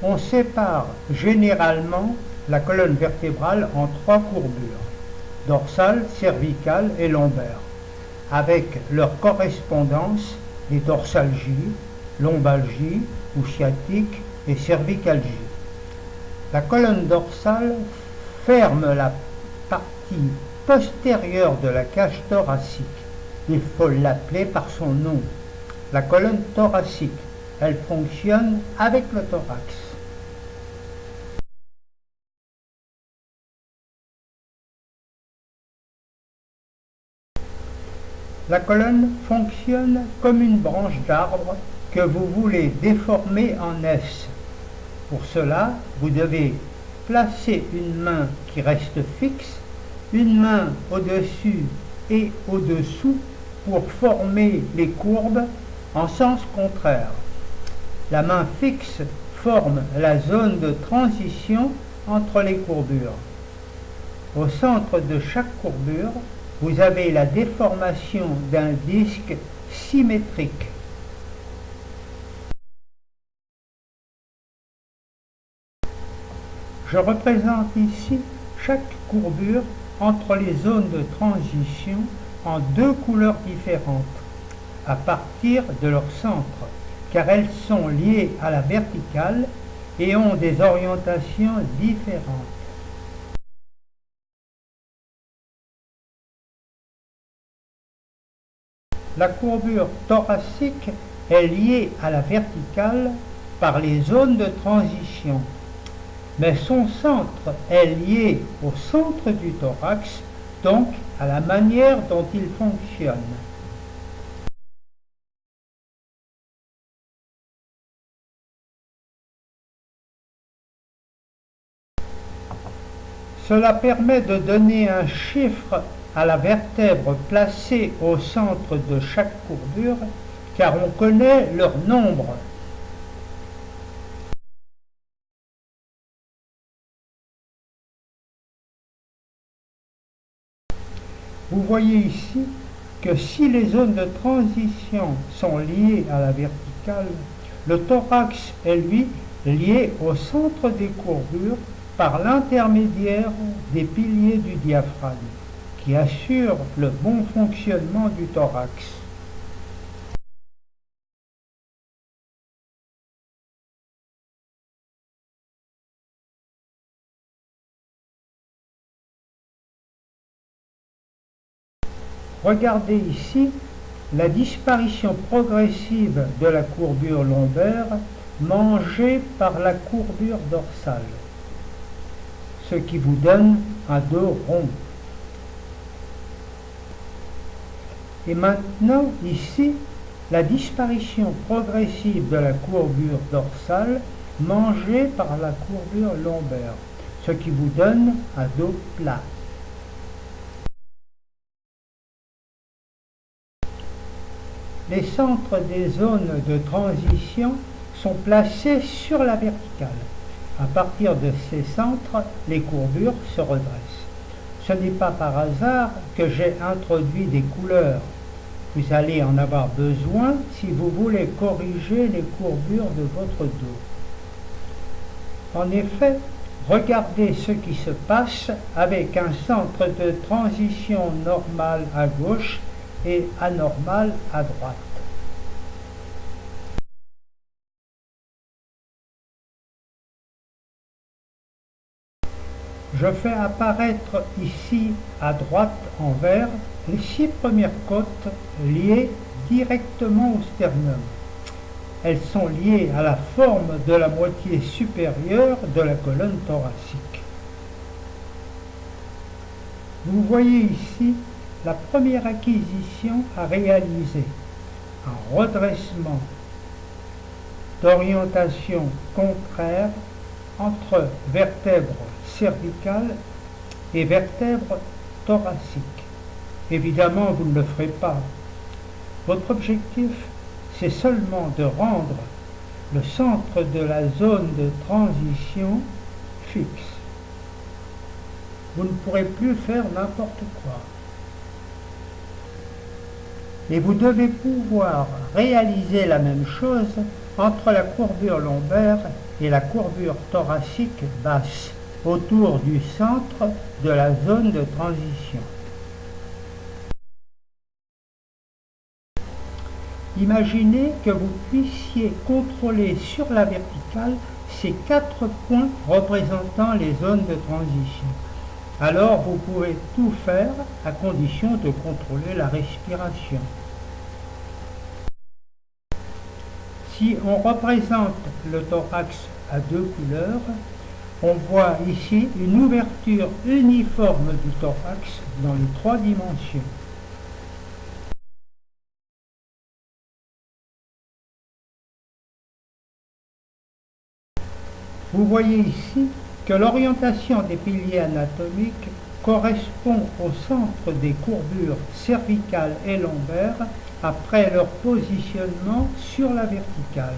On sépare généralement la colonne vertébrale en trois courbures, dorsale, cervicale et lombaire, avec leur correspondance des dorsalgies, lombalgies ou sciatiques et cervicalgies. La colonne dorsale ferme la partie postérieure de la cage thoracique. Il faut l'appeler par son nom. La colonne thoracique, elle fonctionne avec le thorax. La colonne fonctionne comme une branche d'arbre que vous voulez déformer en S. Pour cela, vous devez placer une main qui reste fixe, une main au-dessus et au-dessous pour former les courbes en sens contraire. La main fixe forme la zone de transition entre les courbures. Au centre de chaque courbure, vous avez la déformation d'un disque symétrique. Je représente ici chaque courbure entre les zones de transition en deux couleurs différentes, à partir de leur centre, car elles sont liées à la verticale et ont des orientations différentes. La courbure thoracique est liée à la verticale par les zones de transition, mais son centre est lié au centre du thorax, donc à la manière dont il fonctionne. Cela permet de donner un chiffre à la vertèbre placée au centre de chaque courbure, car on connaît leur nombre. Vous voyez ici que si les zones de transition sont liées à la verticale, le thorax est lui lié au centre des courbures par l'intermédiaire des piliers du diaphragme, qui assurent le bon fonctionnement du thorax. Regardez ici la disparition progressive de la courbure lombaire mangée par la courbure dorsale, ce qui vous donne un dos rond. Et maintenant, ici, la disparition progressive de la courbure dorsale mangée par la courbure lombaire, ce qui vous donne un dos plat. Les centres des zones de transition sont placés sur la verticale. À partir de ces centres, les courbures se redressent. Ce n'est pas par hasard que j'ai introduit des couleurs. Vous allez en avoir besoin si vous voulez corriger les courbures de votre dos. En effet, regardez ce qui se passe avec un centre de transition normal à gauche et anormal à droite. Je fais apparaître ici à droite en vert les 6 premières côtes liées directement au sternum. Elles sont liées à la forme de la moitié supérieure de la colonne thoracique. Vous voyez ici la première acquisition à réaliser, un redressement d'orientation contraire entre vertèbres cervicales et vertèbres thoraciques. Évidemment, vous ne le ferez pas. Votre objectif, c'est seulement de rendre le centre de la zone de transition fixe. Vous ne pourrez plus faire n'importe quoi. Et vous devez pouvoir réaliser la même chose entre la courbure lombaire et la courbure thoracique basse, autour du centre de la zone de transition. Imaginez que vous puissiez contrôler sur la verticale ces 4 points représentant les zones de transition. Alors vous pouvez tout faire à condition de contrôler la respiration. Si on représente le thorax à 2 couleurs, on voit ici une ouverture uniforme du thorax dans les 3 dimensions. Vous voyez ici que l'orientation des piliers anatomiques correspond au centre des courbures cervicales et lombaires après leur positionnement sur la verticale.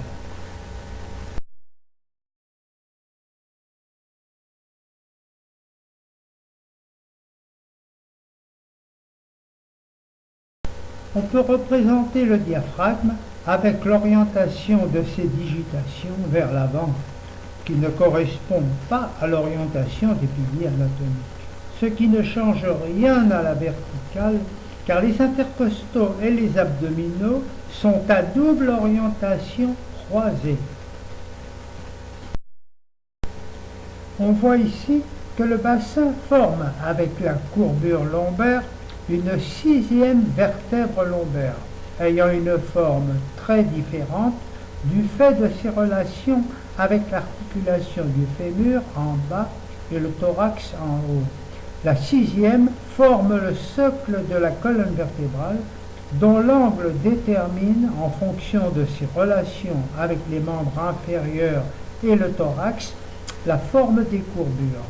On peut représenter le diaphragme avec l'orientation de ses digitations vers l'avant, qui ne correspond pas à l'orientation des piliers anatomiques, ce qui ne change rien à la verticale, car les intercostaux et les abdominaux sont à double orientation croisée. On voit ici que le bassin forme avec la courbure lombaire une 6e vertèbre lombaire, ayant une forme très différente du fait de ses relations avec l'articulation du fémur en bas et le thorax en haut. La 6e forme le socle de la colonne vertébrale, dont l'angle détermine, en fonction de ses relations avec les membres inférieurs et le thorax, la forme des courbures.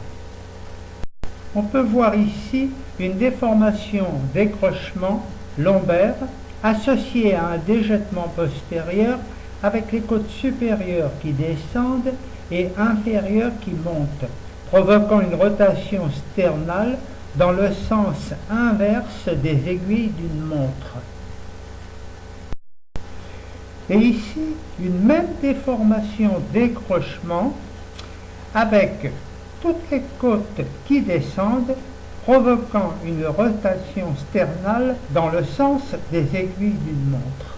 On peut voir ici une déformation décrochement lombaire associée à un déjettement postérieur avec les côtes supérieures qui descendent et inférieures qui montent, provoquant une rotation sternale dans le sens inverse des aiguilles d'une montre. Et ici, une même déformation décrochement avec toutes les côtes qui descendent, provoquant une rotation sternale dans le sens des aiguilles d'une montre.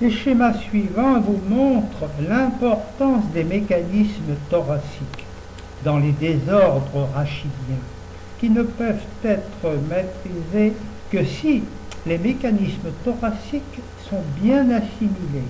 Les schémas suivants vous montrent l'importance des mécanismes thoraciques dans les désordres rachidiens, qui ne peuvent être maîtrisés que si les mécanismes thoraciques sont bien assimilés.